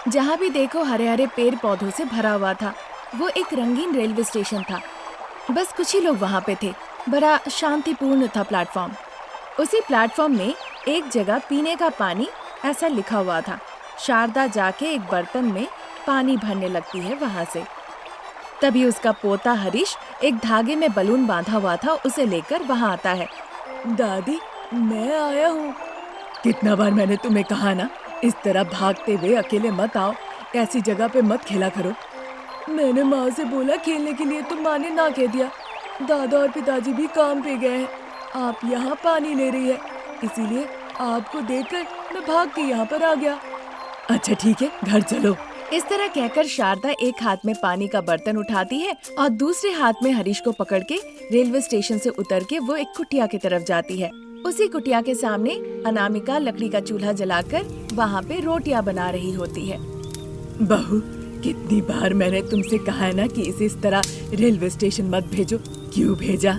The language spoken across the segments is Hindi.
जहाँ भी देखो हरे हरे पेड़ पौधों से भरा हुआ था। वो एक रंगीन रेलवे स्टेशन था। बस कुछ ही लोग वहाँ पे थे। बड़ा शांतिपूर्ण था प्लेटफॉर्म। उसी प्लेटफॉर्म में एक जगह पीने का पानी ऐसा लिखा हुआ था। शारदा जाके एक बर्तन में पानी भरने लगती है वहाँ से। तभी उसका पोता हरीश एक धागे में बलून बांधा हुआ था, उसे लेकर वहाँ आता है। दादी, मैं आया हूँ। कितना बार मैंने तुम्हें कहा ना, इस तरह भागते हुए अकेले मत आओ, ऐसी जगह पे मत खेला करो। मैंने माँ से बोला खेलने के लिए, तो माँ ने ना कह दिया। दादा और पिताजी भी काम पे गए हैं। आप यहाँ पानी ले रही है, इसीलिए आपको देखकर मैं भाग के यहाँ पर आ गया। अच्छा ठीक है, घर चलो। इस तरह कहकर शारदा एक हाथ में पानी का बर्तन उठाती है और दूसरे हाथ में हरीश को पकड़ के रेलवे स्टेशन से उतर के वो एक कुटिया की तरफ जाती है। उसी कुटिया के सामने अनामिका लकड़ी का चूल्हा जलाकर वहाँ पे रोटियां बना रही होती है। बहू, कितनी बार मैंने तुमसे कहा है ना कि इसे इस तरह रेलवे स्टेशन मत भेजो। क्यों भेजा?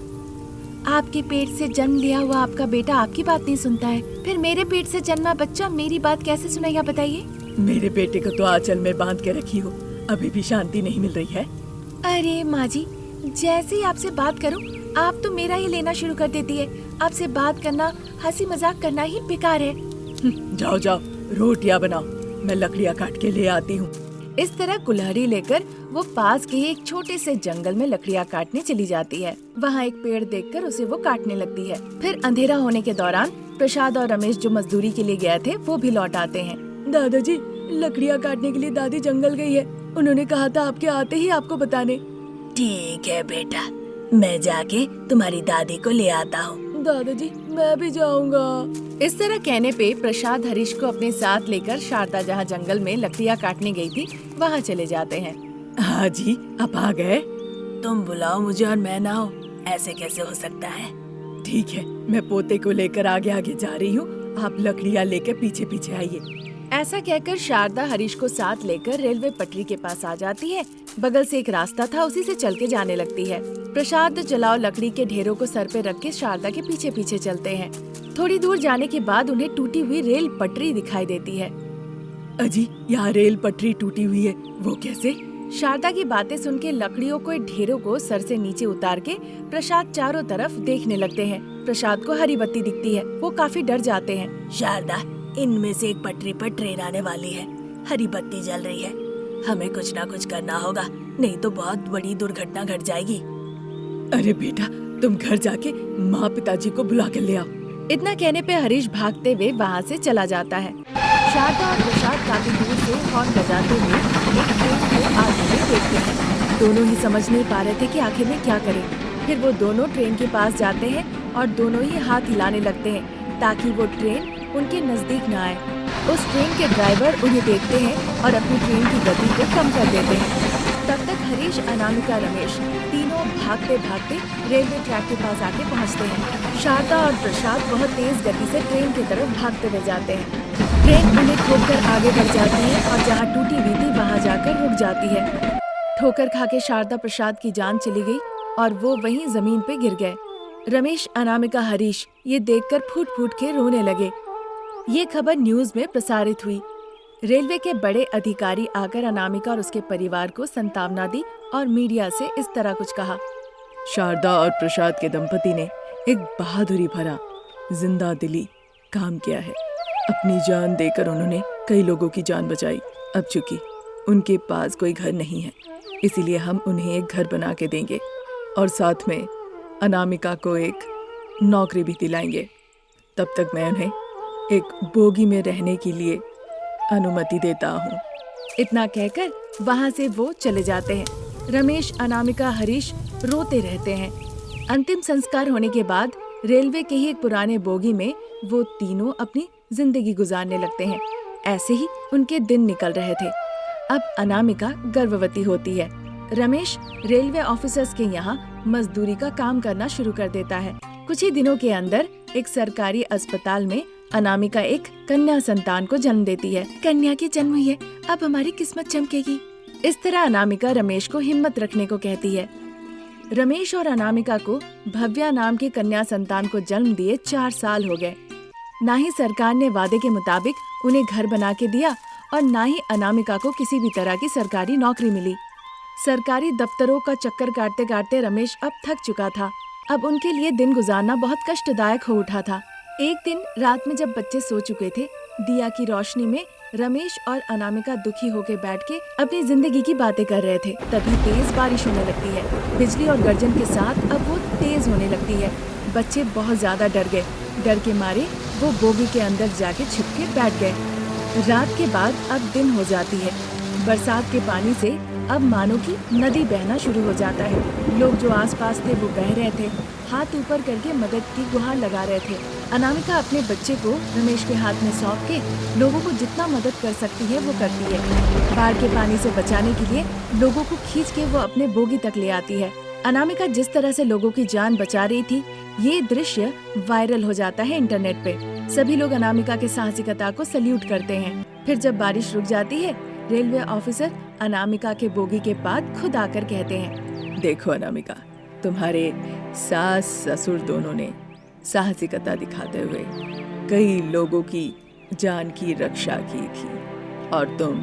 आपके पेट से जन्म लिया हुआ आपका बेटा आपकी बात नहीं सुनता है, फिर मेरे पेट से जन्मा बच्चा मेरी बात कैसे सुनेगा बताइए? मेरे बेटे को तो आंचल में बांध के रखी हो, अभी भी शांति नहीं मिल रही है। अरे माँ जी, जैसे ही आपसे बात करूं, आप तो मेरा ही लेना शुरू कर देती है। आपसे बात करना, हंसी मजाक करना ही बेकार है। जाओ जाओ, रोटियां बनाओ, मैं लकड़ियां काट के ले आती हूँ। इस तरह कुल्हाड़ी लेकर वो पास के एक छोटे से जंगल में लकड़ियां काटने चली जाती है। वहाँ एक पेड़ देखकर उसे वो काटने लगती है। फिर अंधेरा होने के दौरान प्रसाद और रमेश जो मजदूरी के लिए गए थे वो भी लौट आते हैं। दादाजी, लकड़ियां काटने के लिए दादी जंगल गई है। उन्होंने कहा था आपके आते ही आपको बताने। ठीक है बेटा, मैं जाके तुम्हारी दादी को ले आता हूँ। दादाजी, मैं भी जाऊंगा। इस तरह कहने पे प्रसाद हरीश को अपने साथ लेकर शारदा जहाँ जंगल में लकड़ियां काटने गई थी वहाँ चले जाते हैं। हाँ जी, अब आ गए। तुम बुलाओ मुझे और मैं ना हो, ऐसे कैसे हो सकता है? ठीक है, मैं पोते को लेकर आगे आगे जा रही हूँ, आप लकड़ियाँ लेकर पीछे पीछे आइए। ऐसा कहकर शारदा हरीश को साथ लेकर रेलवे पटरी के पास आ जाती है। बगल से एक रास्ता था, उसी से चल के जाने लगती है। प्रसाद जलाओ लकड़ी के ढेरों को सर पे रख के शारदा के पीछे पीछे चलते हैं। थोड़ी दूर जाने के बाद उन्हें टूटी हुई रेल पटरी दिखाई देती है। अजी, यहाँ रेल पटरी टूटी हुई है, वो कैसे? शारदा की बातें सुन के लकड़ियों को ढेरों को सर से नीचे उतार के प्रसाद चारों तरफ देखने लगते हैं। प्रसाद को हरी बत्ती दिखती है, वो काफी डर जाते हैं। शारदा, इनमें से एक पटरी पर ट्रेन आने वाली है, हरी बत्ती जल रही है, हमें कुछ ना कुछ करना होगा, नहीं तो बहुत बड़ी दुर्घटना घट जाएगी। अरे बेटा, तुम घर जाके माँ पिताजी को बुला कर ले आओ। इतना कहने पे हरीश भागते हुए वहाँ से चला जाता है। शारदा और प्रसाद काफी दूर से हॉर्न बजाते हुए एक ट्रेन को आगे में देखते हैं। दोनों ही समझ नहीं पा रहे थे कि आखिर में क्या करें। फिर वो दोनों ट्रेन के पास जाते हैं और दोनों ही हाथ हिलाने लगते हैं ताकि वो ट्रेन उनके नजदीक न आए। उस ट्रेन के ड्राइवर उन्हें देखते हैं और अपनी ट्रेन की गति को कम कर देते हैं। तब तक हरीश, अनामिका, रमेश तीनों भागते भागते रेलवे ट्रैक के पास आके पहुंचते हैं। शारदा और प्रसाद बहुत तेज गति से ट्रेन की तरफ भागते हुए जाते हैं। ट्रेन उन्हें ठोकर आगे बढ़ जाती है और जहाँ टूटी हुई थी वहाँ जाकर रुक जाती है। ठोकर खा के शारदा प्रसाद की जान चली गई और वो वहीं जमीन पे गिर गए। रमेश, अनामिका, हरीश ये देखकर फूट फूट के रोने लगे। ये खबर न्यूज में प्रसारित हुई। रेलवे के बड़े अधिकारी आकर अनामिका और उसके परिवार को सांत्वना दी और मीडिया से इस तरह कुछ कहा। शारदा और प्रसाद के दंपति ने एक बहादुरी भरा, जिंदा दिली काम किया है। अपनी जान देकर उन्होंने कई लोगों की जान बचाई। अब चूंकि उनके पास कोई घर नहीं है, इसीलिए हम उन्हें एक घर बना के देंगे और साथ में अनामिका को एक नौकरी भी दिलाएंगे। तब तक मैं उन्हें एक बोगी में रहने के लिए अनुमति देता हूँ। इतना कहकर वहाँ से वो चले जाते हैं। रमेश, अनामिका, हरीश रोते रहते हैं। अंतिम संस्कार होने के बाद रेलवे के ही एक पुराने बोगी में वो तीनों अपनी जिंदगी गुजारने लगते हैं। ऐसे ही उनके दिन निकल रहे थे। अब अनामिका गर्भवती होती है। रमेश रेलवे ऑफिसर्स के यहाँ मजदूरी का काम करना शुरू कर देता है। कुछ ही दिनों के अंदर एक सरकारी अस्पताल में अनामिका एक कन्या संतान को जन्म देती है। कन्या की जन्म हुई है, अब हमारी किस्मत चमकेगी। इस तरह अनामिका रमेश को हिम्मत रखने को कहती है। रमेश और अनामिका को भव्या नाम की कन्या संतान को जन्म दिए 4 साल हो गए। ना ही सरकार ने वादे के मुताबिक उन्हें घर बना के दिया और ना ही अनामिका को किसी भी तरह की सरकारी नौकरी मिली। सरकारी दफ्तरों का चक्कर काटते काटते रमेश अब थक चुका था। अब उनके लिए दिन गुजारना बहुत कष्टदायक हो उठा था। एक दिन रात में जब बच्चे सो चुके थे, दिया की रोशनी में रमेश और अनामिका दुखी होकर बैठ के अपनी जिंदगी की बातें कर रहे थे। तभी तेज बारिश होने लगती है। बिजली और गर्जन के साथ अब वो तेज होने लगती है। बच्चे बहुत ज्यादा डर गए। डर के मारे वो बोगी के अंदर जाके छिप के बैठ गए। रात के बाद अब दिन हो जाती है। बरसात के पानी से अब मानो कि नदी बहना शुरू हो जाता है। लोग जो आसपास थे वो बह रहे थे, हाथ ऊपर करके मदद की गुहार लगा रहे थे। अनामिका अपने बच्चे को रमेश के हाथ में सौंप के लोगों को जितना मदद कर सकती है वो करती है। बाढ़ के पानी से बचाने के लिए लोगों को खींच के वो अपने बोगी तक ले आती है। अनामिका जिस तरह से लोगों की जान बचा रही थी, ये दृश्य वायरल हो जाता है इंटरनेट पे। सभी लोग अनामिका के साहसिकता को सल्यूट करते हैं। फिर जब बारिश रुक जाती है, रेलवे ऑफिसर अनामिका के बोगी के पास खुद आकर कहते हैं, देखो अनामिका, तुम्हारे सास ससुर दोनों ने साहसिकता दिखाते हुए कई लोगों की जान की रक्षा की थी और तुम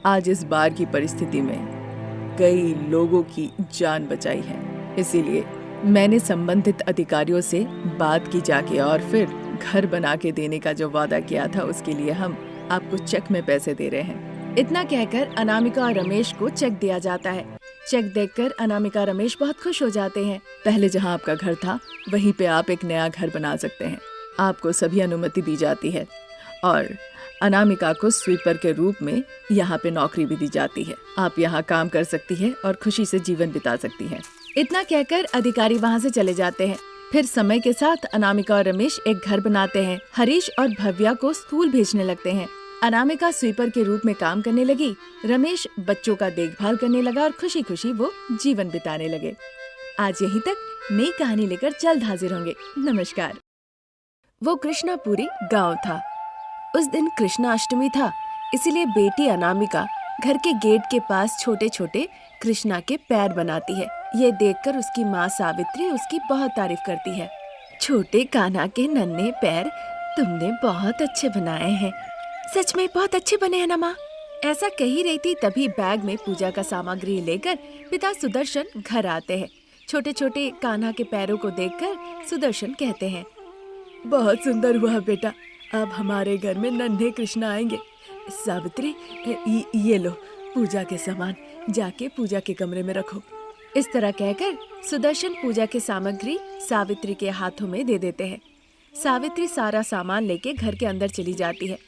आज इस बार की परिस्थिति में कई लोगों की जान बचाई है। इसीलिए मैंने संबंधित अधिकारियों से बात की जाके और फिर घर बना के देने का जो वादा किया था उसके लिए हम आपको चेक में पैसे दे रहे हैं। इतना कहकर अनामिका और रमेश को चेक दिया जाता है। चेक देखकर अनामिका रमेश बहुत खुश हो जाते हैं। पहले जहां आपका घर था वहीं पे आप एक नया घर बना सकते हैं। आपको सभी अनुमति दी जाती है और अनामिका को स्वीपर के रूप में यहाँ पे नौकरी भी दी जाती है। आप यहाँ काम कर सकती है और खुशी से जीवन बिता सकती है। इतना कहकर अधिकारी वहाँ से चले जाते हैं। फिर समय के साथ अनामिका और रमेश एक घर बनाते हैं। हरीश और भव्या को स्कूल भेजने लगते हैं। अनामिका स्वीपर के रूप में काम करने लगी। रमेश बच्चों का देखभाल करने लगा और खुशी खुशी वो जीवन बिताने लगे। आज यहीं तक। नई कहानी लेकर जल्द हाजिर होंगे। नमस्कार। वो कृष्णापुरी गांव था। उस दिन कृष्णाष्टमी था, इसीलिए बेटी अनामिका घर के गेट के पास छोटे छोटे कृष्णा के पैर बनाती है। ये देखकर उसकी माँ सावित्री उसकी बहुत तारीफ करती है। छोटे कान्हा के नन्हे पैर तुमने बहुत अच्छे बनाए हैं। सच में बहुत अच्छे बने हैं ना माँ। ऐसा कही रही थी, तभी बैग में पूजा का सामग्री लेकर पिता सुदर्शन घर आते हैं। छोटे छोटे कान्हा के पैरों को देखकर सुदर्शन कहते हैं, बहुत सुंदर हुआ बेटा, अब हमारे घर में नन्हे कृष्ण आएंगे। सावित्री, ये लो पूजा के सामान, जाके पूजा के कमरे में रखो। इस तरह कहकर सुदर्शन पूजा के सामग्री सावित्री के हाथों में दे देते हैं। सावित्री सारा सामान लेके घर के अंदर चली जाती है।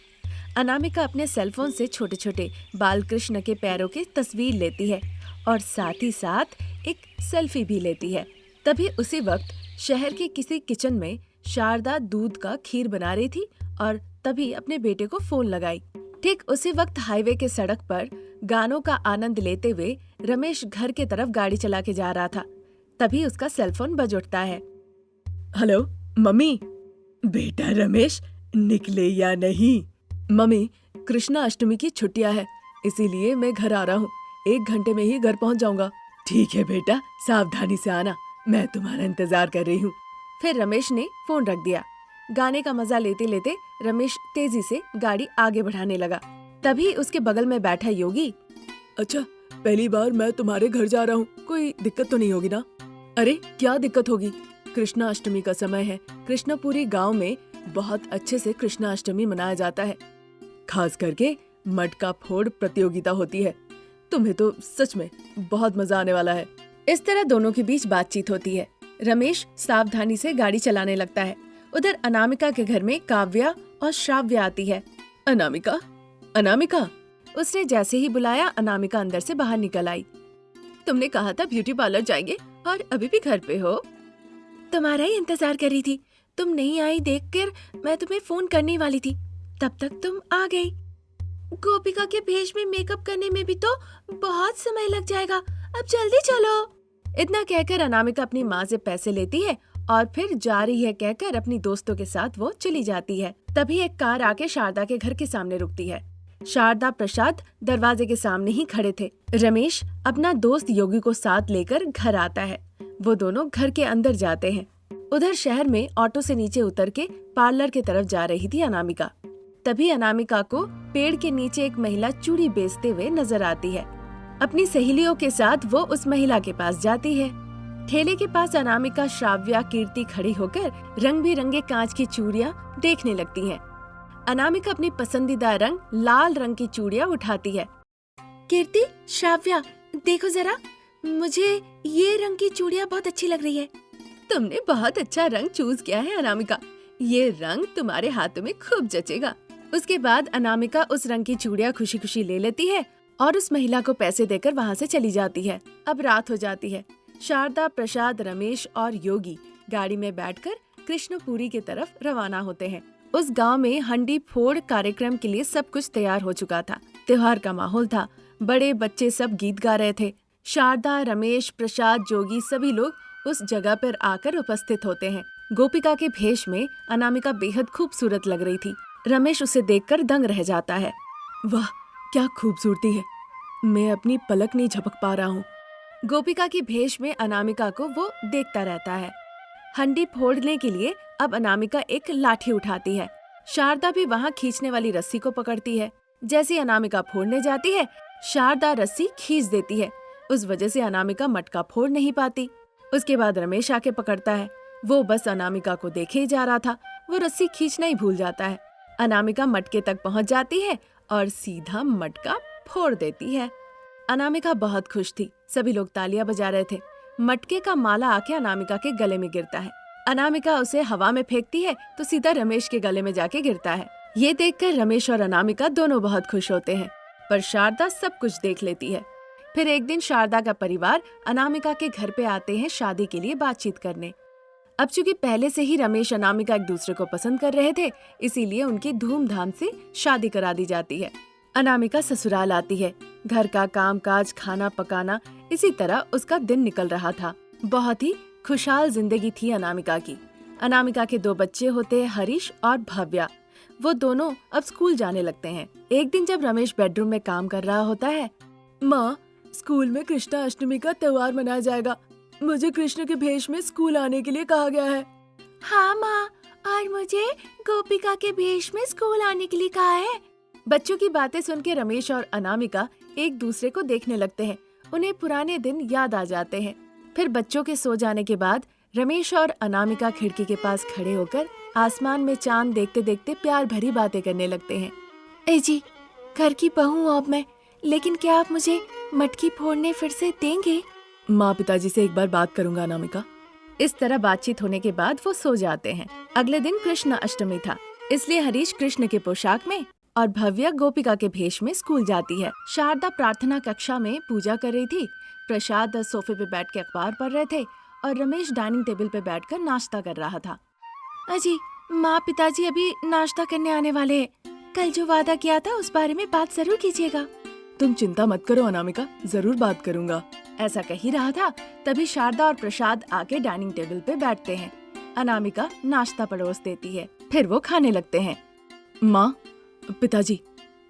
अनामिका अपने सेलफोन से छोटे छोटे बाल कृष्ण के पैरों की तस्वीर लेती है और साथ ही साथ एक सेल्फी भी लेती है। तभी उसी वक्त शहर के किसी किचन में शारदा दूध का खीर बना रही थी और तभी अपने बेटे को फोन लगाई। ठीक उसी वक्त हाईवे के सड़क पर गानों का आनंद लेते हुए रमेश घर के तरफ गाड़ी चला के जा रहा था। तभी उसका सेलफोन बज उठता है। Hello mummy. बेटा रमेश, निकले या नहीं? मम्मी, कृष्णा अष्टमी की छुट्टियां है, इसीलिए मैं घर आ रहा हूँ। 1 घंटे में ही घर पहुँच जाऊंगा। ठीक है बेटा, सावधानी से आना, मैं तुम्हारा इंतजार कर रही हूँ। फिर रमेश ने फोन रख दिया। गाने का मजा लेते लेते रमेश तेजी से गाड़ी आगे बढ़ाने लगा। तभी उसके बगल में बैठा योगी, अच्छा पहली बार मैं तुम्हारे घर जा रहा हूँ, कोई दिक्कत तो नहीं होगी ना? अरे क्या दिक्कत होगी, कृष्णाष्टमी का समय है। कृष्णापुरी गांव में बहुत अच्छे से कृष्णाष्टमी मनाया जाता है। खास करके मटका फोड़ प्रतियोगिता होती है। तुम्हें तो सच में बहुत मजा आने वाला है। इस तरह दोनों के बीच बातचीत होती है। रमेश सावधानी से गाड़ी चलाने लगता है। उधर अनामिका के घर में काव्या और श्राव्या आती है। अनामिका, अनामिका। उसने जैसे ही बुलाया, अनामिका अंदर से बाहर निकल आई। तुमने कहा था ब्यूटी पार्लर जाएंगे और अभी भी घर पे हो? तुम्हारा ही इंतजार कर रही थी। तुम नहीं आई देखकर मैं तुम्हें फोन करने वाली थी, तब तक तुम आ गई। गोपिका के भेष में मेकअप करने में भी तो बहुत समय लग जाएगा, अब जल्दी चलो। इतना कहकर अनामिका अपनी माँ से पैसे लेती है और फिर जा रही है कहकर अपनी दोस्तों के साथ वो चली जाती है। तभी एक कार आके शारदा के घर के सामने रुकती है। शारदा प्रसाद दरवाजे के सामने ही खड़े थे। रमेश अपना दोस्त योगी को साथ लेकर घर आता है। वो दोनों घर के अंदर जाते हैं। उधर शहर में ऑटो से नीचे उतर के पार्लर की तरफ जा रही थी अनामिका। तभी अनामिका को पेड़ के नीचे एक महिला चूड़ी बेचते हुए नजर आती है। अपनी सहेलियों के साथ वो उस महिला के पास जाती है। ठेले के पास अनामिका, श्राव्या, कीर्ति खड़ी होकर रंग बिरंगे कांच की चूड़ियां देखने लगती हैं। अनामिका अपनी पसंदीदा रंग लाल रंग की चूड़ियां उठाती है। कीर्ति, श्राव्या, देखो जरा, मुझे ये रंग की चूड़ियां बहुत अच्छी लग रही है। तुमने बहुत अच्छा रंग चूज किया है अनामिका, ये रंग तुम्हारे हाथों में खूब जचेगा। उसके बाद अनामिका उस रंग की चूड़ियां खुशी खुशी ले लेती है और उस महिला को पैसे देकर वहाँ से चली जाती है। अब रात हो जाती है। शारदा, प्रसाद, रमेश और योगी गाड़ी में बैठकर कृष्णपुरी की तरफ रवाना होते हैं। उस गांव में हंडी फोड़ कार्यक्रम के लिए सब कुछ तैयार हो चुका था। त्योहार का माहौल था। बड़े बच्चे सब गीत गा रहे थे। शारदा, रमेश, प्रसाद, जोगी सभी लोग उस जगह पर आकर उपस्थित होते हैं। गोपिका के भेष में अनामिका बेहद खूबसूरत लग रही थी। रमेश उसे देखकर दंग रह जाता है। वाह, क्या खूबसूरती है, मैं अपनी पलक नहीं झपक पा रहा हूँ। गोपिका की भेष में अनामिका को वो देखता रहता है। हंडी फोड़ने के लिए अब अनामिका एक लाठी उठाती है। शारदा भी वहाँ खींचने वाली रस्सी को पकड़ती है। जैसे अनामिका फोड़ने जाती है, शारदा रस्सी खींच देती है। उस वजह से अनामिका मटका फोड़ नहीं पाती। उसके बाद रमेश आके पकड़ता है। वो बस अनामिका को देखे ही जा रहा था, वो रस्सी खींचना ही भूल जाता है। अनामिका मटके तक पहुंच जाती है और सीधा मटका फोड़ देती है। अनामिका बहुत खुश थी। सभी लोग तालियां बजा रहे थे। मटके का माला आके अनामिका के गले में गिरता है। अनामिका उसे हवा में फेंकती है तो सीधा रमेश के गले में जाके गिरता है। ये देखकर रमेश और अनामिका दोनों बहुत खुश होते हैं, पर शारदा सब कुछ देख लेती है। फिर एक दिन शारदा का परिवार अनामिका के घर पे आते हैं शादी के लिए बातचीत करने। अब चूंकि पहले से ही रमेश अनामिका एक दूसरे को पसंद कर रहे थे, इसीलिए उनकी धूमधाम से शादी करा दी जाती है। अनामिका ससुराल आती है। घर का कामकाज, खाना पकाना, इसी तरह उसका दिन निकल रहा था। बहुत ही खुशहाल जिंदगी थी अनामिका की। अनामिका के 2 बच्चे होते हैं, हरीश और भव्या। वो दोनों अब स्कूल जाने लगते हैं। एक दिन जब रमेश बेडरूम में काम कर रहा होता है, माँ, स्कूल में कृष्णाष्टमी का त्योहार मनाया जाएगा, मुझे कृष्ण के भेष में स्कूल आने के लिए कहा गया है। हाँ माँ, और मुझे गोपिका के भेष में स्कूल आने के लिए कहा है। बच्चों की बातें सुन के रमेश और अनामिका एक दूसरे को देखने लगते हैं। उन्हें पुराने दिन याद आ जाते हैं। फिर बच्चों के सो जाने के बाद रमेश और अनामिका खिड़की के पास खड़े होकर आसमान में चांद देखते देखते प्यार भरी बातें करने लगते हैं। ए जी, घर की बहू हूँ अब मैं, लेकिन क्या आप मुझे मटकी फोड़ने फिर से देंगे? माँ, पिताजी से एक बार बात करूंगा अनामिका। इस तरह बातचीत होने के बाद वो सो जाते हैं। अगले दिन कृष्ण अष्टमी था, इसलिए हरीश कृष्ण के पोशाक में और भव्या गोपिका के भेष में स्कूल जाती है। शारदा प्रार्थना कक्षा में पूजा कर रही थी। प्रसाद सोफे पे बैठ के अखबार पढ़ रहे थे और रमेश डाइनिंग टेबल पे बैठकर नाश्ता कर रहा था। अजी, माँ, पिताजी अभी नाश्ता करने आने वाले हैं। कल जो वादा किया था उस बारे में बात जरूर कीजिएगा। तुम चिंता मत करो अनामिका, जरूर बात करूंगा। ऐसा कह ही रहा था, तभी शारदा और प्रसाद आके डाइनिंग टेबल पे बैठते हैं। अनामिका नाश्ता परोस देती है, फिर वो खाने लगते हैं। माँ, पिताजी,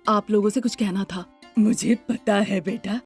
आप लोगों से कुछ कहना था। मुझे पता है बेटा,